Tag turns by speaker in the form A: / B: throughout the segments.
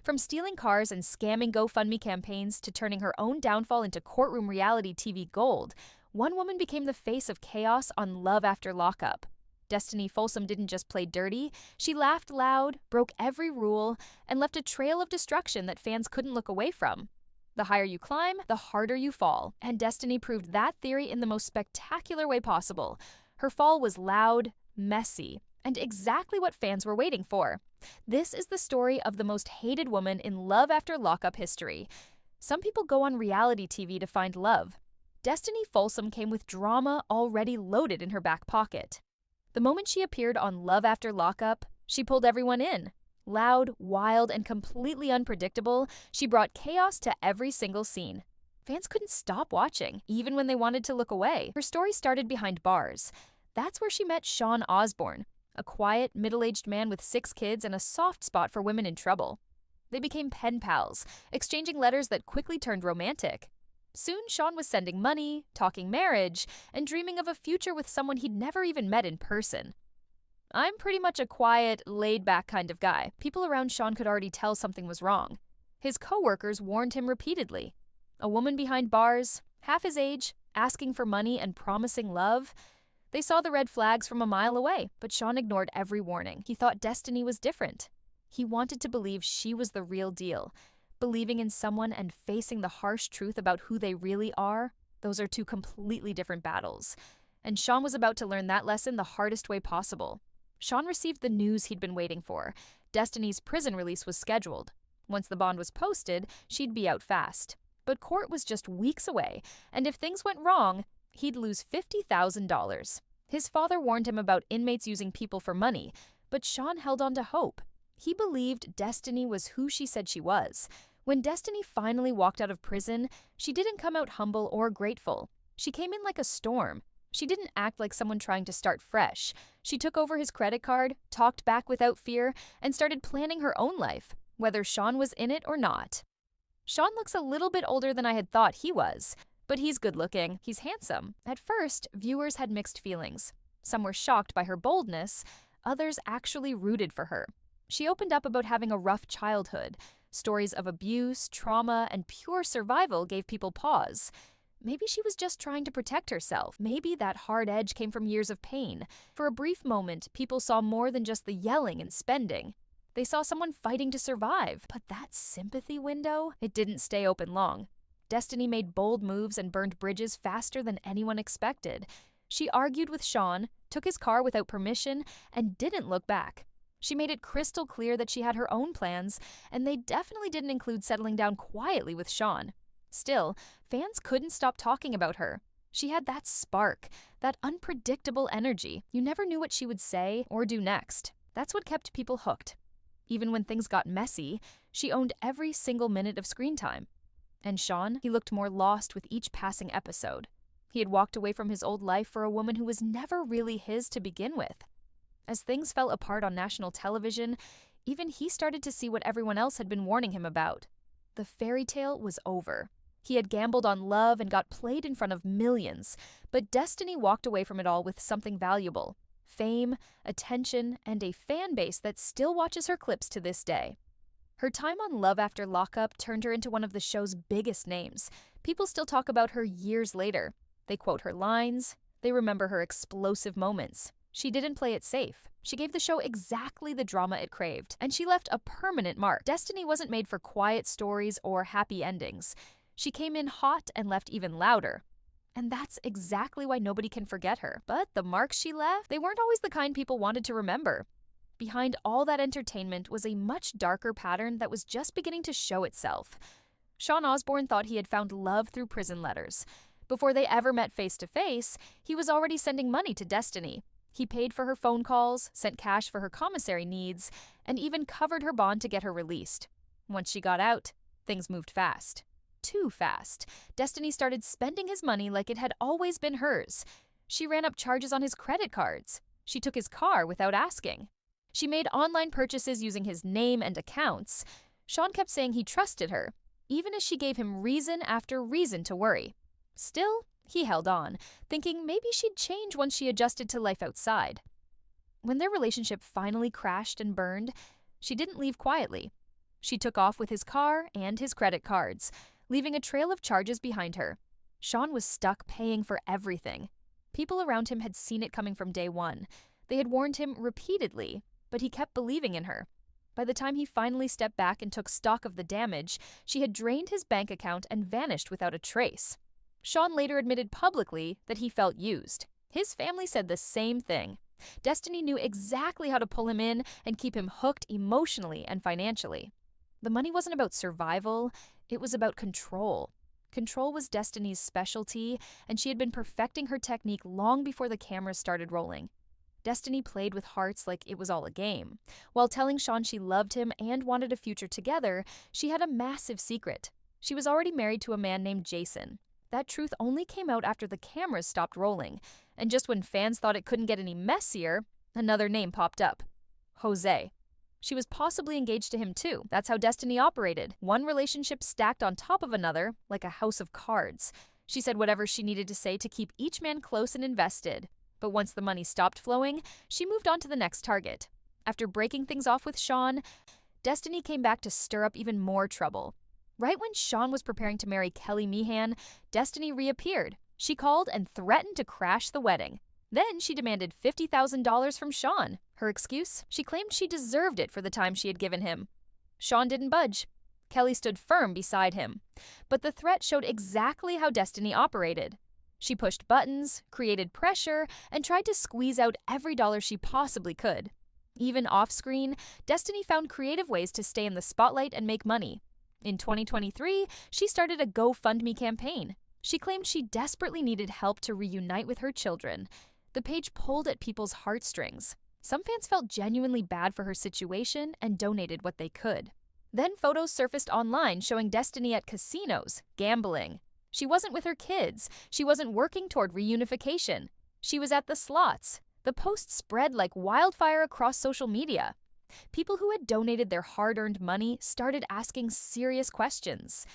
A: From stealing cars and scamming GoFundMe campaigns to turning her own downfall into courtroom reality TV gold, one woman became the face of chaos on Love After Lockup. Destiny Folsam didn't just play dirty, she laughed loud, broke every rule, and left a trail of destruction that fans couldn't look away from. The higher you climb, the harder you fall, and Destiny proved that theory in the most spectacular way possible. Her fall was loud, messy, and exactly what fans were waiting for. This is the story of the most hated woman in Love After Lockup history. Some people go on reality TV to find love. Destiny Folsam came with drama already loaded in her back pocket. The moment she appeared on Love After Lockup, she pulled everyone in. Loud, wild, and completely unpredictable, she brought chaos to every single scene. Fans couldn't stop watching, even when they wanted to look away. Her story started behind bars. That's where she met Shawn Osborne, a quiet, middle-aged man with 6 kids and a soft spot for women in trouble. They became pen pals, exchanging letters that quickly turned romantic. Soon, Shawn was sending money, talking marriage, and dreaming of a future with someone he'd never even met in person. I'm pretty much a quiet, laid-back kind of guy. People around Shawn could already tell something was wrong. His co-workers warned him repeatedly. A woman behind bars, half his age, asking for money and promising love. They saw the red flags from a mile away, but Shawn ignored every warning. He thought Destiny was different. He wanted to believe she was the real deal. Believing in someone and facing the harsh truth about who they really are, those are two completely different battles. And Shawn was about to learn that lesson the hardest way possible. Shawn received the news he'd been waiting for. Destiny's prison release was scheduled. Once the bond was posted, she'd be out fast. But court was just weeks away, and if things went wrong, he'd lose $50,000. His father warned him about inmates using people for money, but Shawn held on to hope. He believed Destiny was who she said she was. When Destiny finally walked out of prison, she didn't come out humble or grateful. She came in like a storm. She didn't act like someone trying to start fresh. She took over his credit card, talked back without fear, and started planning her own life, whether Shawn was in it or not. Shawn looks a little bit older than I had thought he was, but he's good-looking, he's handsome. At first, viewers had mixed feelings. Some were shocked by her boldness, others actually rooted for her. She opened up about having a rough childhood. Stories of abuse, trauma, and pure survival gave people pause. Maybe she was just trying to protect herself. Maybe that hard edge came from years of pain. For a brief moment, people saw more than just the yelling and spending. They saw someone fighting to survive. But that sympathy window, it didn't stay open long. Destiny made bold moves and burned bridges faster than anyone expected. She argued with Shawn, took his car without permission, and didn't look back. She made it crystal clear that she had her own plans, and they definitely didn't include settling down quietly with Shawn. Still, fans couldn't stop talking about her. She had that spark, that unpredictable energy. You never knew what she would say or do next. That's what kept people hooked. Even when things got messy, she owned every single minute of screen time. And Shawn, he looked more lost with each passing episode. He had walked away from his old life for a woman who was never really his to begin with. As things fell apart on national television, even he started to see what everyone else had been warning him about. The fairy tale was over. He had gambled on love and got played in front of millions, but Destiny walked away from it all with something valuable: fame, attention, and a fan base that still watches her clips to this day. Her time on Love After Lockup turned her into one of the show's biggest names. People still talk about her years later. They quote her lines. They remember her explosive moments. She didn't play it safe. She gave the show exactly the drama it craved, and she left a permanent mark. Destiny wasn't made for quiet stories or happy endings. She came in hot and left even louder. And that's exactly why nobody can forget her. But the marks she left, they weren't always the kind people wanted to remember. Behind all that entertainment was a much darker pattern that was just beginning to show itself. Shawn Osborne thought he had found love through prison letters. Before they ever met face-to-face, he was already sending money to Destiny. He paid for her phone calls, sent cash for her commissary needs, and even covered her bond to get her released. Once she got out, things moved fast. Too fast. Destiny started spending his money like it had always been hers. She ran up charges on his credit cards. She took his car without asking. She made online purchases using his name and accounts. Shawn kept saying he trusted her, even as she gave him reason after reason to worry. Still, he held on, thinking maybe she'd change once she adjusted to life outside. When their relationship finally crashed and burned, she didn't leave quietly. She took off with his car and his credit cards, leaving a trail of charges behind her. Shawn was stuck paying for everything. People around him had seen it coming from day one. They had warned him repeatedly, but he kept believing in her. By the time he finally stepped back and took stock of the damage, she had drained his bank account and vanished without a trace. Shawn later admitted publicly that he felt used. His family said the same thing. Destiny knew exactly how to pull him in and keep him hooked emotionally and financially. The money wasn't about survival, it was about control. Control was Destiny's specialty, and she had been perfecting her technique long before the cameras started rolling. Destiny played with hearts like it was all a game. While telling Shawn she loved him and wanted a future together, she had a massive secret. She was already married to a man named Jason. That truth only came out after the cameras stopped rolling, and just when fans thought it couldn't get any messier, another name popped up. Jose. She was possibly engaged to him too. That's how Destiny operated. One relationship stacked on top of another, like a house of cards. She said whatever she needed to say to keep each man close and invested. But once the money stopped flowing, she moved on to the next target. After breaking things off with Shawn, Destiny came back to stir up even more trouble. Right when Shawn was preparing to marry Kelly Meehan, Destiny reappeared. She called and threatened to crash the wedding. Then she demanded $50,000 from Shawn. Her excuse? She claimed she deserved it for the time she had given him. Shawn didn't budge. Kelly stood firm beside him. But the threat showed exactly how Destiny operated. She pushed buttons, created pressure, and tried to squeeze out every dollar she possibly could. Even off-screen, Destiny found creative ways to stay in the spotlight and make money. In 2023, she started a GoFundMe campaign. She claimed she desperately needed help to reunite with her children. The page pulled at people's heartstrings. Some fans felt genuinely bad for her situation and donated what they could. Then photos surfaced online showing Destiny at casinos, gambling. She wasn't with her kids. She wasn't working toward reunification. She was at the slots. The posts spread like wildfire across social media. People who had donated their hard-earned money started asking serious questions.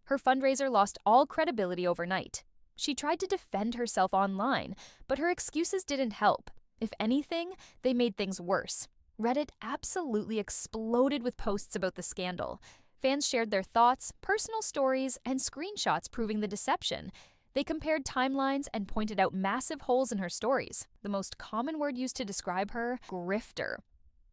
A: Her fundraiser lost all credibility overnight. She tried to defend herself online, but her excuses didn't help. If anything, they made things worse. Reddit absolutely exploded with posts about the scandal. Fans shared their thoughts, personal stories, and screenshots proving the deception. They compared timelines and pointed out massive holes in her stories. The most common word used to describe her, grifter.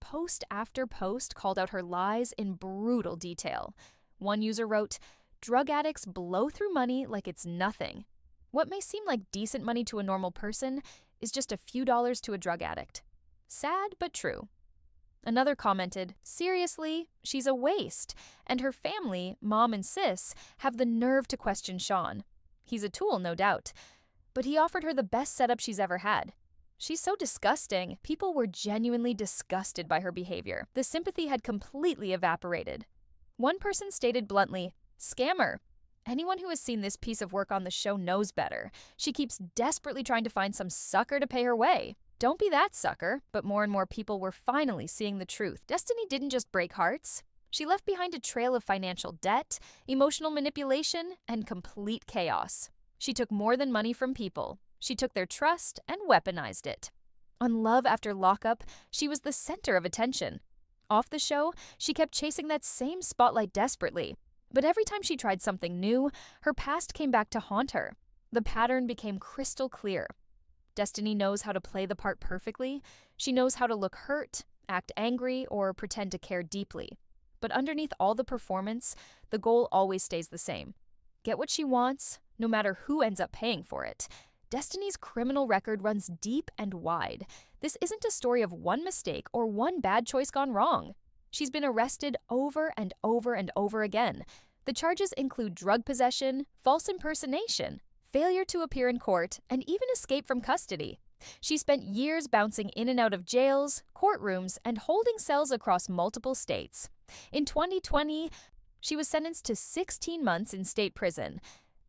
A: Post after post called out her lies in brutal detail. One user wrote, "Drug addicts blow through money like it's nothing. What may seem like decent money to a normal person is just a few dollars to a drug addict." Sad, but true. Another commented, "Seriously, she's a waste." And her family, mom and sis, have the nerve to question Shawn. He's a tool, no doubt. But he offered her the best setup she's ever had. She's so disgusting. People were genuinely disgusted by her behavior. The sympathy had completely evaporated. One person stated bluntly, "Scammer." Anyone who has seen this piece of work on the show knows better. She keeps desperately trying to find some sucker to pay her way. Don't be that sucker. But more and more people were finally seeing the truth. Destiny didn't just break hearts. She left behind a trail of financial debt, emotional manipulation, and complete chaos. She took more than money from people. She took their trust and weaponized it. On Love After Lockup, she was the center of attention. Off the show, she kept chasing that same spotlight desperately. But every time she tried something new, her past came back to haunt her. The pattern became crystal clear. Destiny knows how to play the part perfectly. She knows how to look hurt, act angry, or pretend to care deeply. But underneath all the performance, the goal always stays the same. Get what she wants, no matter who ends up paying for it. Destiny's criminal record runs deep and wide. This isn't a story of one mistake or one bad choice gone wrong. She's been arrested over and over and over again. The charges include drug possession, false impersonation, failure to appear in court, and even escape from custody. She spent years bouncing in and out of jails, courtrooms, and holding cells across multiple states. In 2020, she was sentenced to 16 months in state prison.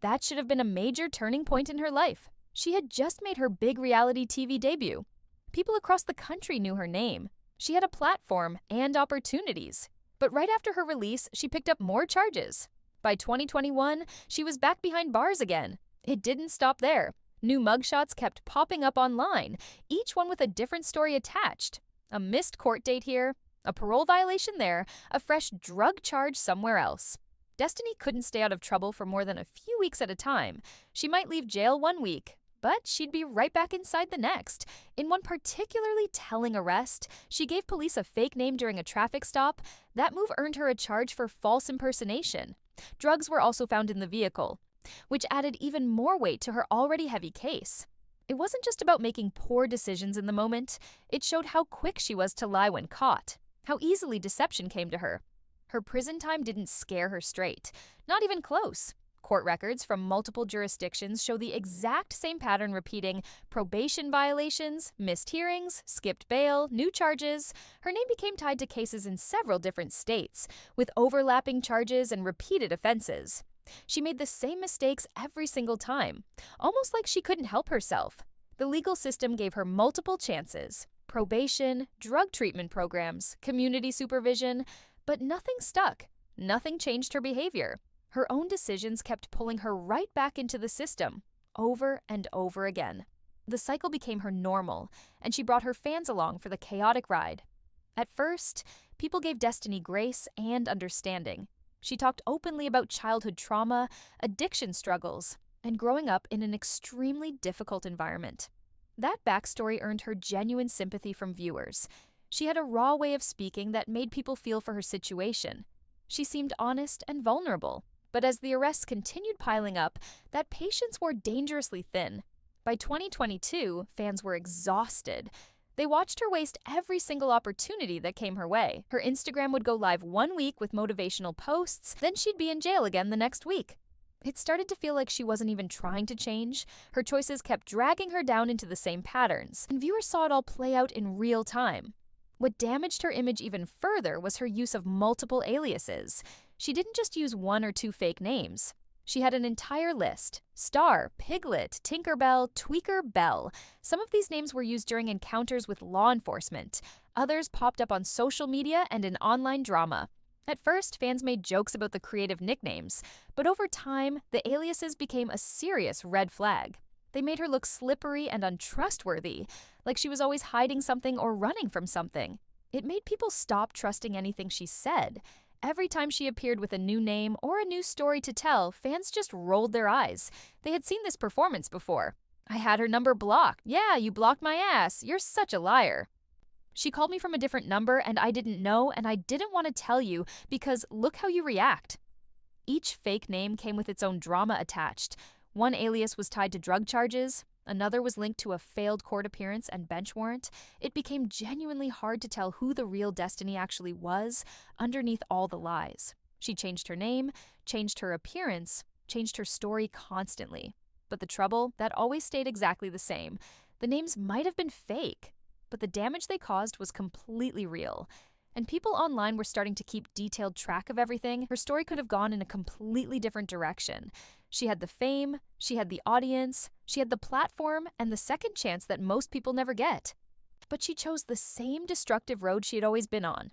A: That should have been a major turning point in her life. She had just made her big reality TV debut. People across the country knew her name. She had a platform and opportunities. But right after her release, she picked up more charges. By 2021, she was back behind bars again. It didn't stop there. New mugshots kept popping up online, each one with a different story attached. A missed court date here, A parole violation there, a fresh drug charge somewhere else. Destiny couldn't stay out of trouble for more than a few weeks at a time. She might leave jail one week, but she'd be right back inside the next. In one particularly telling arrest, she gave police a fake name during a traffic stop. That move earned her a charge for false impersonation. Drugs were also found in the vehicle, which added even more weight to her already heavy case. It wasn't just about making poor decisions in the moment. It showed how quick she was to lie when caught, how easily deception came to her. Her prison time didn't scare her straight, not even close. Court records from multiple jurisdictions show the exact same pattern repeating: probation violations, missed hearings, skipped bail, new charges. Her name became tied to cases in several different states, with overlapping charges and repeated offenses. She made the same mistakes every single time, almost like she couldn't help herself. The legal system gave her multiple chances: probation, drug treatment programs, community supervision, but nothing stuck. Nothing changed her behavior. Her own decisions kept pulling her right back into the system, over and over again. The cycle became her normal, and she brought her fans along for the chaotic ride. At first, people gave Destiny grace and understanding. She talked openly about childhood trauma, addiction struggles, and growing up in an extremely difficult environment. That backstory earned her genuine sympathy from viewers. She had a raw way of speaking that made people feel for her situation. She seemed honest and vulnerable. But as the arrests continued piling up, that patience wore dangerously thin. By 2022, fans were exhausted. They watched her waste every single opportunity that came her way. Her Instagram would go live one week with motivational posts, then she'd be in jail again the next week. It started to feel like she wasn't even trying to change. Her choices kept dragging her down into the same patterns, and viewers saw it all play out in real time. What damaged her image even further was her use of multiple aliases. She didn't just use one or two fake names. She had an entire list: Star, Piglet, Tinkerbell, Tweaker, Bell. Some of these names were used during encounters with law enforcement. Others popped up on social media and in online drama. At first, fans made jokes about the creative nicknames, but over time, the aliases became a serious red flag. They made her look slippery and untrustworthy, like she was always hiding something or running from something. It made people stop trusting anything she said. Every time she appeared with a new name or a new story to tell, fans just rolled their eyes. They had seen this performance before. "I had her number blocked." "Yeah, you blocked my ass. You're such a liar." "She called me from a different number and I didn't know and I didn't want to tell you because look how you react." Each fake name came with its own drama attached. One alias was tied to drug charges. Another was linked to a failed court appearance and bench warrant. It became genuinely hard to tell who the real Destiny actually was underneath all the lies. She changed her name, changed her appearance, changed her story constantly. But the trouble, that always stayed exactly the same. The names might have been fake, but the damage they caused was completely real. And people online were starting to keep detailed track of everything. Her story could have gone in a completely different direction. She had the fame, she had the audience, she had the platform, and the second chance that most people never get. But she chose the same destructive road she had always been on.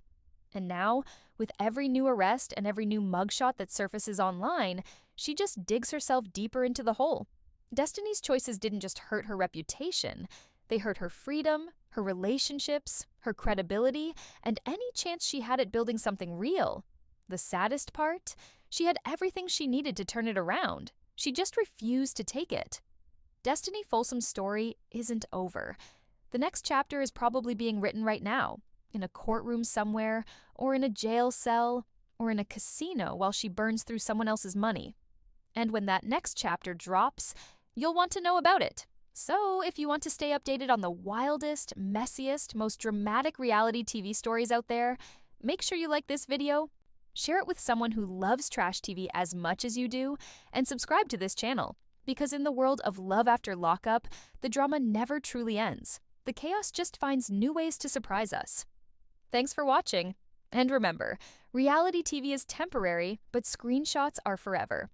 A: And now, with every new arrest and every new mugshot that surfaces online, she just digs herself deeper into the hole. Destiny's choices didn't just hurt her reputation. They hurt her freedom, her relationships, her credibility, and any chance she had at building something real. The saddest part? She had everything she needed to turn it around. She just refused to take it. Destiny Folsam's story isn't over. The next chapter is probably being written right now, in a courtroom somewhere, or in a jail cell, or in a casino while she burns through someone else's money. And when that next chapter drops, you'll want to know about it. So, if you want to stay updated on the wildest, messiest, most dramatic reality TV stories out there, make sure you like this video, share it with someone who loves trash TV as much as you do, and subscribe to this channel. Because in the world of Love After Lockup, the drama never truly ends. The chaos just finds new ways to surprise us. Thanks for watching. And remember, reality TV is temporary, but screenshots are forever.